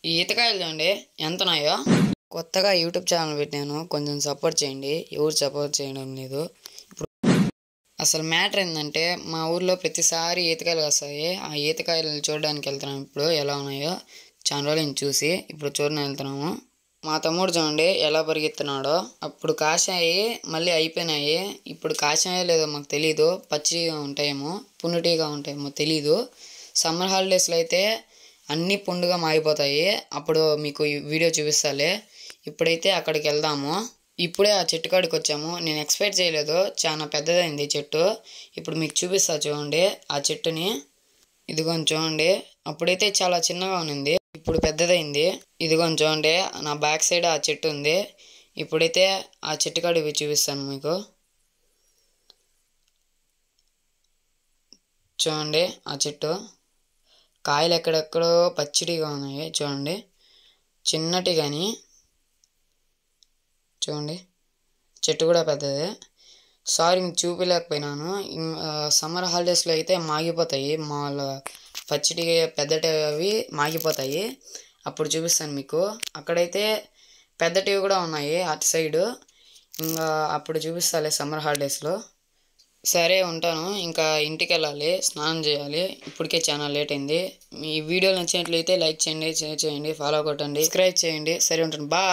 ఈ ఈతకాయలు చూడండి ఎంతనాయో. కొత్తగా యూట్యూబ్ ఛానల్ పెట్టాను, కొంచెం సపోర్ట్ చేయండి. ఎవరు సపోర్ట్ చేయడం లేదు. ఇప్పుడు అసలు మ్యాటర్ ఏంటంటే మా ఊర్లో ప్రతిసారి ఈతకాయలు వస్తాయి. ఆ ఈతకాయలు చూడడానికి వెళ్తున్నాం. ఇప్పుడు ఎలా ఉన్నాయో చాలా రోజులు చూసి ఇప్పుడు చూడడానికి వెళ్తున్నాము. మా తమ్ముడు చూడండి ఎలా పరిగెత్తున్నాడో. అప్పుడు కాశాయి మళ్ళీ అయిపోయినాయి. ఇప్పుడు కాశాయో లేదో మాకు తెలీదు. పచ్చిగా ఉంటాయేమో, పున్నటిగా ఉంటాయేమో తెలీదు. సమ్మర్ హాలిడేస్లో అయితే అన్నీ పుండుగా మాగిపోతాయి. అప్పుడు మీకు వీడియో చూపిస్తాలే. ఇప్పుడైతే అక్కడికి వెళ్దాము. ఇప్పుడే ఆ చెట్టు కాడికి వచ్చాము. నేను ఎక్స్పెక్ట్ చేయలేదు, చాలా పెద్దదైంది చెట్టు. ఇప్పుడు మీకు చూపిస్తా చూడండి ఆ చెట్టుని. ఇదిగోని చూడండి, అప్పుడైతే చాలా చిన్నగా ఉంది, ఇప్పుడు పెద్దదైంది. ఇదిగోని చూడండి నా బ్యాక్ సైడ్ ఆ చెట్టు ఉంది. ఇప్పుడైతే ఆ చెట్టు కాడికి చూపిస్తాను మీకు. చూడండి ఆ చెట్టు కాయలు ఎక్కడెక్కడో పచ్చిడిగా ఉన్నాయి. చూడండి చిన్నటి కానీ చూడండి చెట్టు కూడా పెద్దదే. సారీ మీకు చూపించలేకపోయినాను. సమ్మర్ హాలిడేస్లో అయితే మాగిపోతాయి. మామూలు పచ్చిడి పెద్దటి అవి మాగిపోతాయి. అప్పుడు చూపిస్తాను మీకు. అక్కడైతే పెద్దటివి కూడా ఉన్నాయి అటు సైడు. ఇంకా అప్పుడు చూపిస్తాలే సమ్మర్ హాలిడేస్లో. సరే ఉంటాను, ఇంకా ఇంటికి వెళ్ళాలి, స్నానం చేయాలి. ఇప్పటికే చాలా లేట్ అయింది. మీ వీడియోలు నచ్చినట్లయితే లైక్ చేయండి, షేర్ చేయండి, ఫాలో కొట్టండి, సబ్స్క్రైబ్ చేయండి. సరే ఉంటాను, బాయ్.